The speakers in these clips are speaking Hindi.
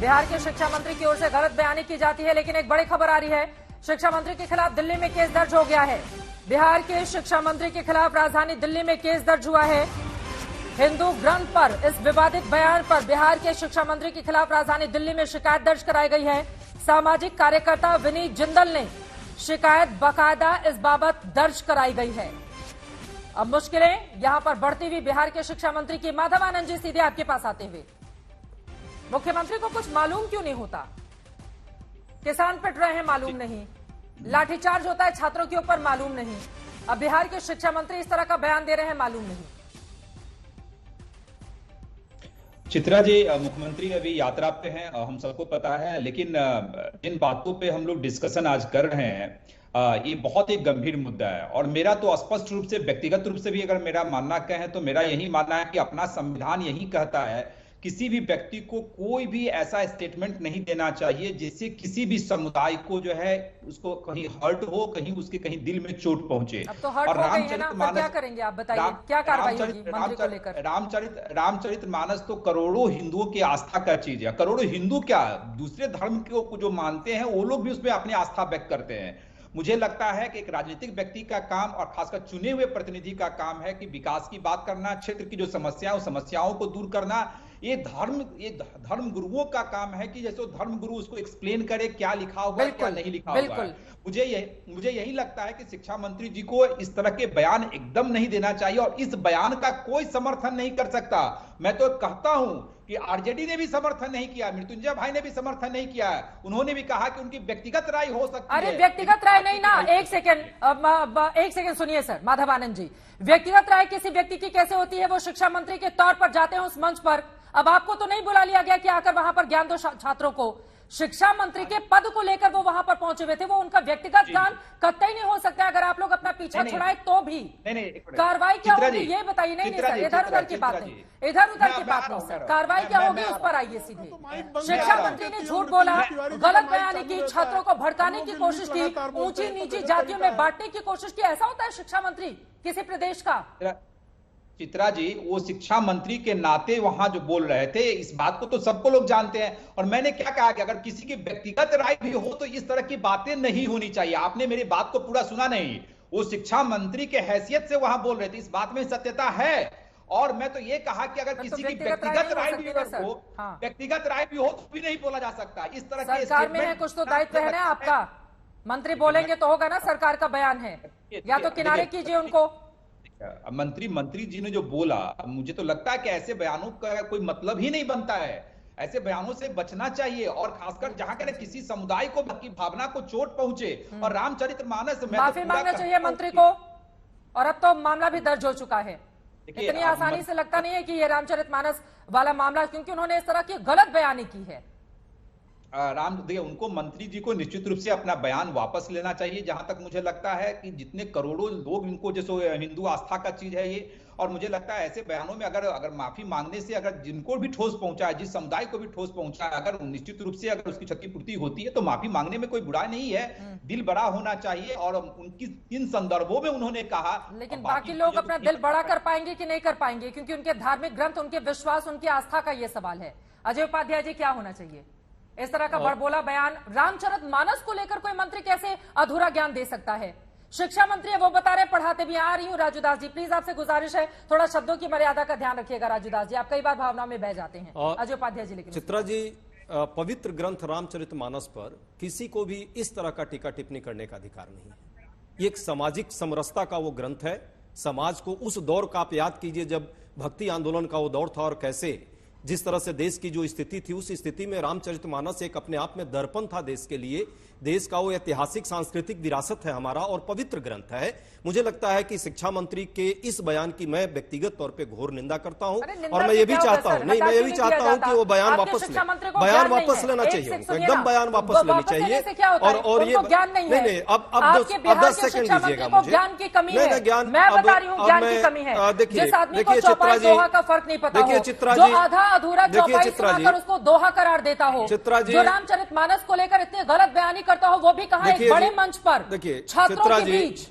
बिहार के शिक्षा मंत्री की ओर से गलत बयानी की जाती है, लेकिन एक बड़ी खबर आ रही है, शिक्षा मंत्री के खिलाफ दिल्ली में केस दर्ज हो गया है। बिहार के शिक्षा मंत्री के खिलाफ राजधानी दिल्ली में केस दर्ज हुआ है। हिंदू ग्रंथ पर इस विवादित बयान पर बिहार के शिक्षा मंत्री के खिलाफ राजधानी दिल्ली में शिकायत दर्ज कराई गई है। सामाजिक कार्यकर्ता विनीत जिंदल ने शिकायत बाकायदा इस बाबत दर्ज कराई गई है। अब मुश्किलें यहां पर बढ़ती हुई बिहार के शिक्षा मंत्री की। माधव आनंद जी, सीधे आपके पास आते हुए, मुख्यमंत्री को कुछ मालूम क्यों नहीं होता? किसान पिट रहे हैं, मालूम नहीं। लाठीचार्ज होता है छात्रों के ऊपर, मालूम नहीं। अब बिहार के शिक्षा मंत्री इस तरह का बयान दे रहे हैं, मालूम नहीं। चित्रा जी, मुख्यमंत्री अभी यात्रा पे हैं, हम सबको पता है, लेकिन जिन बातों पे हम लोग डिस्कशन आज कर रहे हैं ये बहुत ही गंभीर मुद्दा है। और मेरा तो स्पष्ट रूप से, व्यक्तिगत रूप से भी अगर मेरा मानना कहें तो मेरा यही मानना है कि अपना संविधान यही कहता है किसी भी व्यक्ति को कोई भी ऐसा स्टेटमेंट नहीं देना चाहिए जिससे किसी भी समुदाय को जो है उसको कहीं हर्ट हो, कहीं उसके कहीं दिल में चोट पहुंचे। अब तो हर्ट हो गई है ना, तो क्या करेंगे आप बताइए, क्या कार्रवाई होगी मंत्री को लेकर? रामचरितमानस तो करोड़ों हिंदुओं की आस्था का चीज है। करोड़ों हिंदू क्या, दूसरे धर्म को जो मानते हैं वो लोग भी उसमें अपनी आस्था व्यक्त करते हैं। मुझे लगता है कि एक राजनीतिक व्यक्ति का काम और खासकर चुने हुए प्रतिनिधि का काम है कि विकास की बात करना, क्षेत्र की जो समस्याएं, उस समस्याओं को दूर करना। ये धर्म गुरुओं का काम है कि जैसे धर्म गुरु उसको एक्सप्लेन करे क्या लिखा हुआ है, क्या नहीं लिखा हुआ है। मुझे यही लगता है कि शिक्षा मंत्री जी को इस तरह के बयान एकदम नहीं देना चाहिए और इस बयान का कोई समर्थन नहीं कर सकता। मैं तो कहता हूं कि आरजेडी ने भी समर्थन नहीं किया, मृत्युंजय भाई ने भी समर्थन नहीं किया। उन्होंने भी कहा कि उनकी व्यक्तिगत राय हो सकती है। अरे व्यक्तिगत राय नहीं ना, एक सेकंड सुनिए सर, माधव आनंद जी, व्यक्तिगत राय किसी व्यक्ति की कैसे होती है? वो शिक्षा मंत्री के तौर पर जाते हैं उस मंच पर। अब आपको तो नहीं बुला लिया गया कि आकर वहां पर ज्ञान दो छात्रों को। शिक्षा मंत्री के पद को लेकर वो वहां पर पहुंचे हुए थे, वो उनका व्यक्तिगत ज्ञान कतई नहीं हो सकता। अगर आप लोग अपना पीछा छुड़ाए तो भी कार्रवाई क्या होगी ये बताइए। नहीं सर, इधर उधर की बात नहीं, इधर उधर की बात नहीं सर, कार्रवाई क्या होगी उस पर आइए सीधे। शिक्षा मंत्री ने झूठ बोला, गलत बयानी की, छात्रों को भड़काने की कोशिश की, ऊंची नीची जातियों में बांटने की कोशिश की। ऐसा होता है शिक्षा मंत्री किसी प्रदेश का? चित्रा जी, वो शिक्षा मंत्री के नाते वहां जो बोल रहे थे, इस बात को तो सबको लोग जानते हैं। और मैंने क्या कहा कि अगर किसी की व्यक्तिगत राय भी हो तो इस तरह की बातें नहीं होनी चाहिए। आपने मेरी बात को पूरा सुना नहीं। वो शिक्षा मंत्री के हैसियत से वहां बोल रहे थे, इस बात में सत्यता है। और मैं तो ये कहा कि अगर किसी की व्यक्तिगत राय भी हो, व्यक्तिगत राय भी हो तो भी नहीं बोला जा सकता इस तरह के। सरकार में है, कुछ तो दायित्व है ना आपका। मंत्री बोलेंगे तो होगा ना, सरकार का बयान है, या तो किनारे कीजिए उनको। मंत्री जी ने जो बोला, मुझे तो लगता है कि ऐसे बयानों का कोई मतलब ही नहीं बनता है। ऐसे बयानों से बचना चाहिए, और खासकर जहां कह किसी समुदाय को की भावना को चोट पहुंचे। और रामचरितमानस में माफी मांगना चाहिए मंत्री को। और अब तो मामला भी दर्ज हो चुका है। इतनी आसानी से लगता नहीं है कि ये रामचरितमानस वाला मामला, क्योंकि उन्होंने इस तरह की गलत बयानी की है। उनको, मंत्री जी को निश्चित रूप से अपना बयान वापस लेना चाहिए। जहां तक मुझे लगता है कि जितने करोड़ों लोग इनको, जैसे हिंदू आस्था का चीज है ये, और मुझे लगता है ऐसे बयानों में अगर माफी मांगने से अगर जिनको भी ठोस पहुंचा है, जिस समुदाय को भी ठोस पहुंचा है, अगर निश्चित रूप से अगर उसकी क्षतिपूर्ति होती है तो माफी मांगने में कोई बुराई नहीं है। दिल बड़ा होना चाहिए। और उनकी इन संदर्भों में उन्होंने कहा, लेकिन बाकी लोग अपना दिल बड़ा कर पाएंगे कि नहीं कर पाएंगे? क्योंकि उनके धार्मिक ग्रंथ, उनके विश्वास, उनकी आस्था का ये सवाल है। अजय उपाध्याय जी, क्या होना चाहिए? इस तरह का बड़बोला बयान रामचरितमानस को लेकर कोई मंत्री कैसे अधूरा ज्ञान दे सकता है? शिक्षा मंत्री है, वो बता रहे, पढ़ाते भी। आ रही हूं राजूदास जी, प्लीज आपसे गुजारिश है, थोड़ा शब्दों की मर्यादा का ध्यान रखिएगा। राजूदास जी, आप कई बार भावनाओं में बह जाते हैं। अजय उपाध्याय जी, लेकिन चित्रा जी, पवित्र ग्रंथ रामचरितमानस पर किसी को भी इस तरह का टीका टिप्पणी करने का अधिकार नहीं है। ये एक सामाजिक समरसता का वो ग्रंथ है। समाज को उस दौर का आप याद कीजिए जब भक्ति आंदोलन का वो दौर था, और कैसे जिस तरह से देश की जो स्थिति थी, उस स्थिति में रामचरितमानस एक अपने आप में दर्पण था देश के लिए। देश का वो ऐतिहासिक सांस्कृतिक विरासत है हमारा, और पवित्र ग्रंथ है। मुझे लगता है कि शिक्षा मंत्री के इस बयान की मैं व्यक्तिगत तौर पे घोर निंदा करता हूं। और मैं ये भी चाहता हूं, नहीं, मैं ये भी चाहता हूं कि वो बयान वापस लेना चाहिए उनको, एकदम बयान वापस लेनी चाहिए। और ये नहीं, अब 10 सेकंड दीजिएगा मुझे। ज्ञान की कमी है, ज्ञान, मैं बता रही हूँ, ज्ञान की कमी है। देखिए चित्रा जी, का फर्क नहीं पता, देखिए चित्रा जी, आधा अधूरा चौपाई उसको दोहा करार देता हो। चित्रा जी, जो रामचरितमानस को लेकर इतने गलत बयानी करता हो, वो भी कहा एक बड़े मंच पर, देखिए छात्रों के बीच।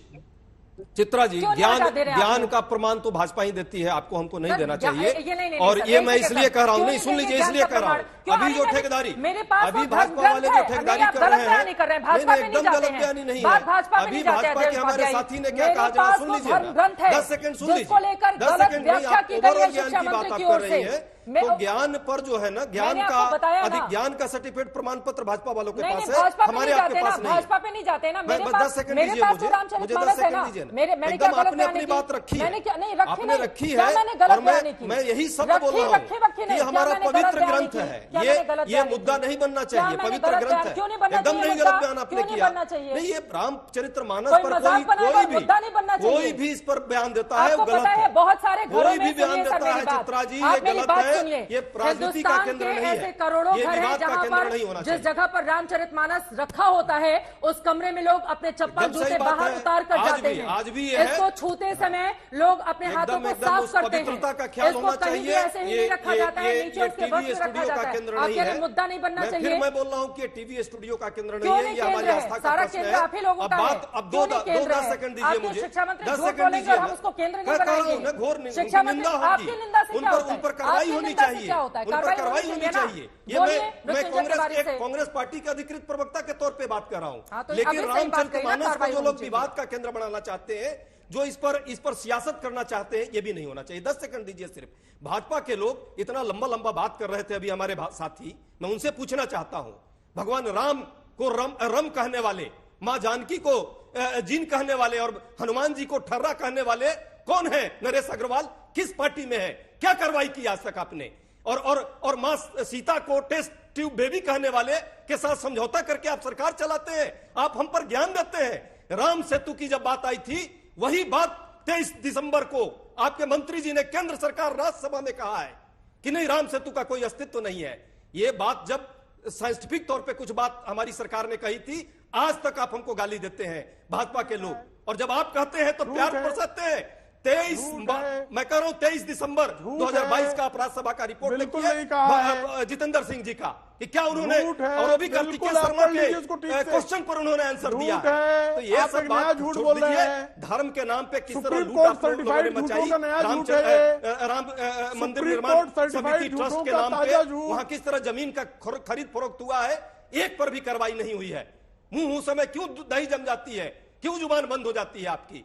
चित्रा जी, क्यों नहीं ज्ञान हटा दे रहे हैं आप ज्ञान लोग? का प्रमाण तो भाजपा ही देती है, आपको हमको नहीं सर, देना ये चाहिए। नहीं, और सर, ये नहीं मैं देंगे इसलिए सर। कह रहा हूं, क्यों नहीं सुन देंगे लीजिए, ज्ञान इसलिए का कह रहा प्रमाण? हूं, क्यों अभी जो नहीं देंगे? ठेकेदारी मेरे पास अभी वो भाजपा वाले ग्रंथ जो है। ठेकेदारी नहीं, आप कर गलत रहे हैं, बयानी कर रहे हैं, भाजपा पे नहीं एकदम जाते गलत हैं। बयानी नहीं बात है। भाजपा पे अभी नहीं जाते हैं, भाजपा के हमारे उपाध्याय। साथी ने क्या मेरे कहा, जरा पास सुन वो लीजिए, धर्म ग्रंथ है 10 सेकंड सुन जिसको लीजिए, लेकर 10 गलत सेकंड नहीं, व्याख्या आप की गई है ओवरऑल ज्ञान शिक्षा की बात मंत्री आप की कर ओर रही से। है। मैं तो ज्ञान पर जो है ना, ज्ञान मैंने का आपको बताया ना। अधिक ज्ञान का सर्टिफिकेट प्रमाण पत्र भाजपा वालों के नहीं, पास नहीं, है, भाजपा पे हमारे नहीं आपके जाते पास ना, नहीं है। भाजपा पे नहीं जाते ना। मेरे बस पास 10 सेकंड मेरे दीजिए पास मुझे, तो रामचरितमानस 10 है ना। सेकंड दीजिए ना। मैंने एकदम क्या गलत आपने अपनी बयानी बात की? रखी है, मैंने क्या नहीं रखी, आपने नहीं रखी क्या है, मैंने गलत और बयानी की? मैं यही शब्द बोल रहा रखी हूँ नहीं, कि हमारा क्या मैंने पवित्र गलत ग्रंथ बयानी है, की? क्या मैंने गलत ये बयानी मुद्दा की? नहीं बनना क्या चाहिए, मैंने पवित्र गलत ग्रंथ बयान- है, क्यों नहीं बनना एकदम चाहिए नहीं मुद्दा? गलत बयान आपने क्यों नहीं किया। बनना चाहिए? नहीं, ये रामचरितमानस कोई पर मजाक बनाएगा, कोई भी मुद्दा नहीं बनना चाहिए। कोई भी इस पर बयान देता है आपको वो गलत पता है बहुत सारे घरों कोई में भी बयान सुनिए सर देता मेरी है बात। चित्रा जी, आप ये मेरी गलत बात है, सुनिए। ये राजनीति का हिंदुस्तान केंद्र के नहीं है, ऐसे करोड़ों ये घर हैं विवाद का जहां केंद्र पर नहीं होना जिस चाहिए। जगह पर रामचरितमानस रखा होता है उस कमरे में लोग अपने चप्पल एकदम सही जूते बात बाहर है। उतार कर आज जाते भी- हैं। आज भी ये है। इसको छूते समय लोग अपने हाथों एकदम को एकदम साफ उस करते हैं। पवित्रता का ख्याल इसको होना कहीं भी चाहिए। ऐसे ही नहीं रखा जाता है, नीचे उसके टीवी बस में रखा स्टूडियो जाता का है। केंद्र आप नहीं कह रहे है, हैं मुद्दा नहीं बनना फिर चाहिए। मैं बोल रहा हूँ कि टीवी स्टूडियो का केंद्र क्यों नहीं है, नहीं ये हमारी केंद्र है? आस्था का सारा प्रश्न केंद्र है। आप ही लोगों अब का है। बात अब क्यों दो नहीं केंद्र 10 है? सेकंड दीजिए आपके मुझे, शिक्षा मंत्री 10 झूठ सेकंड बोलेंगे दीजिए और हम ना। उसको केंद्र नहीं मैं कह रहा हूँ बनाएंगे। ना, घोर शिक्षा निंदा मंत्री होगी, आपकी निंदा से क्या होता है? उन पर कार्रवाई आपकी होनी निंदा से चाहिए, क्या होता है? उन पर कार्रवाई कार्रवाई होनी ना। चाहिए। ये बोलिए, मैं मृत्युंजय तिवारी से। कांग्रेस पार्टी के अधिकृत प्रवक्ता के तौर पे बात कर रहा हाँ, हूँ। तो लेकिन अभी सही बात कही ना, रामचरितमानस को कार्रवाई जो होनी लोग चाहिए। विवाद का केंद्र बनाना चाहते हैं, जो इस पर सियासत करना चाहते हैं, ये भी नहीं होना चाहिए। 10 सेकंड दीजिए सिर्फ। भाजपा के लोग इतना लंबा लंबा बात कर रहे थे अभी हमारे साथी, मैं उनसे पूछना चाहता हूं, भगवान राम को रम कहने वाले, मां जानकी को जिन कहने वाले और हनुमान जी को ठर्रा कहने वाले कौन है? नरेश अग्रवाल किस पार्टी में है? क्या कार्रवाई की आज तक आपने? और मां सीता को टेस्ट ट्यूब बेबी कहने वाले के साथ समझौता करके आप सरकार चलाते हैं, आप हम पर ज्ञान देते हैं। राम सेतु की जब बात आई थी, वही बात 23 दिसंबर को आपके मंत्री जी ने केंद्र सरकार राज्यसभा में कहा है कि नहीं, राम सेतु का कोई अस्तित्व नहीं है। ये बात जब साइंटिफिक तौर पे कुछ बात हमारी सरकार ने कही थी, आज तक आप हमको गाली देते हैं भाजपा के लोग, और जब आप कहते हैं तो प्यार बरसाते हैं। 23 मैं कह रहा हूं 23 दिसंबर 2022 का अपराध सभा का रिपोर्ट लिखिए जितेंद्र सिंह जी का, कि क्या उन्होंने, और वो भी कार्तिकेय शर्मा के क्वेश्चन पर उन्होंने आंसर दिया है। तो ये सब बात झूठ बोल रही है। धर्म के नाम पे किस तरह लूट आप लोगों ने मचाई, राम मंदिर निर्माण समिति ट्रस्ट के नाम पे वहां किस तरह जमीन का खरीद फरोख्त हुआ है, एक पर भी कार्रवाई नहीं हुई है। मुंह समय क्यों दही जम जाती है, क्यों जुबान बंद हो जाती है आपकी?